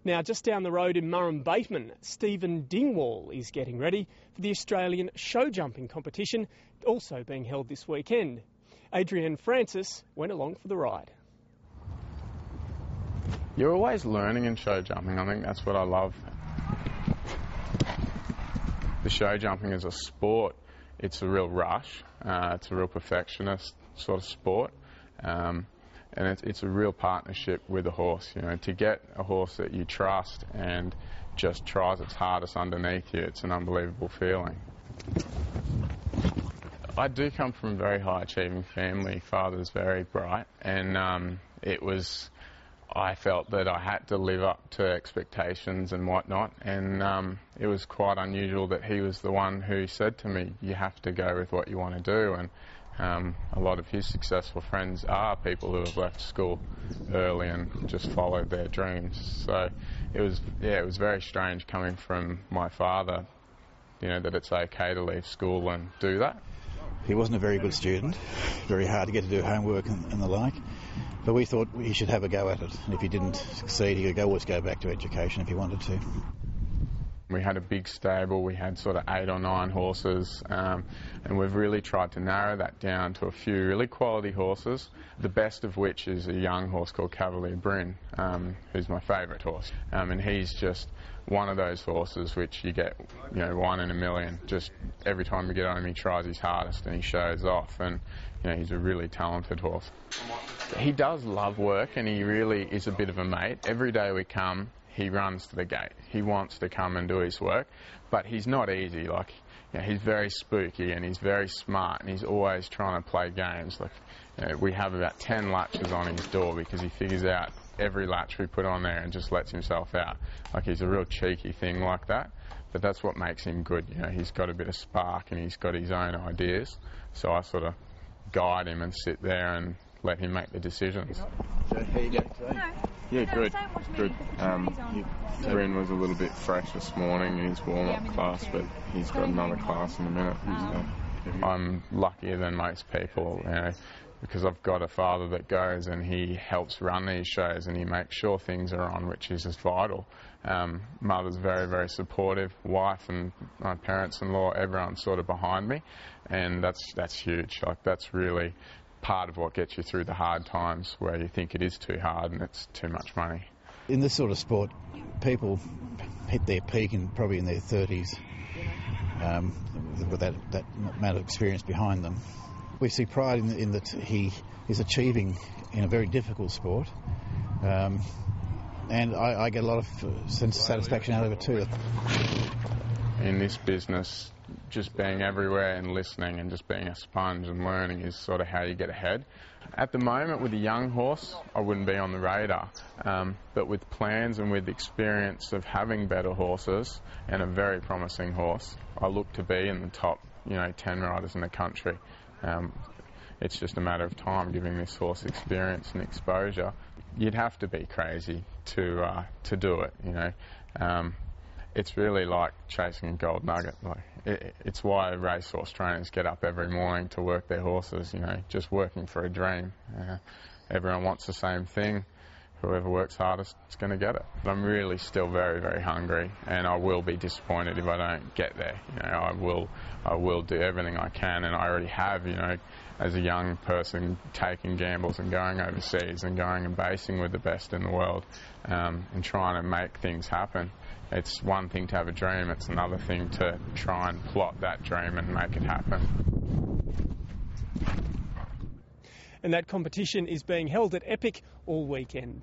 Now, just down the road in Murrumbateman, Peter Dingwall is getting ready for the Australian Showjumping competition, also being held this weekend. Adrienne Francis went along for the ride. You're always learning in show jumping. I think that's what I love. The show jumping is a sport. It's a real rush. It's a real perfectionist sort of sport. And it's a real partnership with a horse. You know, to get a horse that you trust and just tries its hardest underneath you, it's an unbelievable feeling. I do come from a very high achieving family. Father's very bright, and I felt that I had to live up to expectations and whatnot, and it was quite unusual that he was the one who said to me, you have to go with what you want to do. And a lot of his successful friends are people who have left school early and just followed their dreams. So it was very strange coming from my father, you know, that it's okay to leave school and do that. He wasn't a very good student, very hard to get to do homework and the like, but we thought he should have a go at it, and if he didn't succeed he could always go back to education if he wanted to. We had a big stable, we had sort of 8 or 9 horses, and we've really tried to narrow that down to a few really quality horses, the best of which is a young horse called Cavalier Brynn, who's my favourite horse. And he's just one of those horses which you get, you know, 1 in a million. Just every time you get on him he tries his hardest and he shows off, and you know, he's a really talented horse. He does love work and he really is a bit of a mate. Every day we come, he runs to the gate. He wants to come and do his work, but he's not easy. Like, you know, he's very spooky and he's very smart and he's always trying to play games. Like, you know, we have about 10 latches on his door because he figures out every latch we put on there and just lets himself out. Like, he's a real cheeky thing like that, but that's what makes him good. You know, he's got a bit of spark and he's got his own ideas. So I sort of guide him and sit there and let him make the decisions. Yeah, good. Erin was a little bit fresh this morning in his warm-up class, but he's got another class in a minute. I'm luckier than most people, you know, because I've got a father that goes and he helps run these shows and he makes sure things are on, which is just vital. Mother's very, very supportive. Wife and my parents-in-law, everyone's sort of behind me, and that's huge. Like, that's really part of what gets you through the hard times where you think it is too hard and it's too much money. In this sort of sport, people hit their peak probably in their 30s with that amount of experience behind them. We see pride in that he is achieving in a very difficult sport, and I get a lot of sense of satisfaction out of it too. In this business, just being everywhere and listening and just being a sponge and learning is sort of how you get ahead. At the moment, with a young horse, I wouldn't be on the radar, but with plans and with experience of having better horses and a very promising horse, I look to be in the top, you know, 10 riders in the country. It's just a matter of time, giving this horse experience and exposure. You'd have to be crazy to do it, you know. It's really like chasing a gold nugget. Like, it's why racehorse trainers get up every morning to work their horses, you know, just working for a dream. Everyone wants the same thing. Whoever works hardest is going to get it. But I'm really still very, very hungry, and I will be disappointed if I don't get there. You know, I will do everything I can, and I already have, you know, as a young person, taking gambles and going overseas and going and basing with the best in the world, and trying to make things happen. It's one thing to have a dream, it's another thing to try and plot that dream and make it happen. And that competition is being held at Epic all weekend.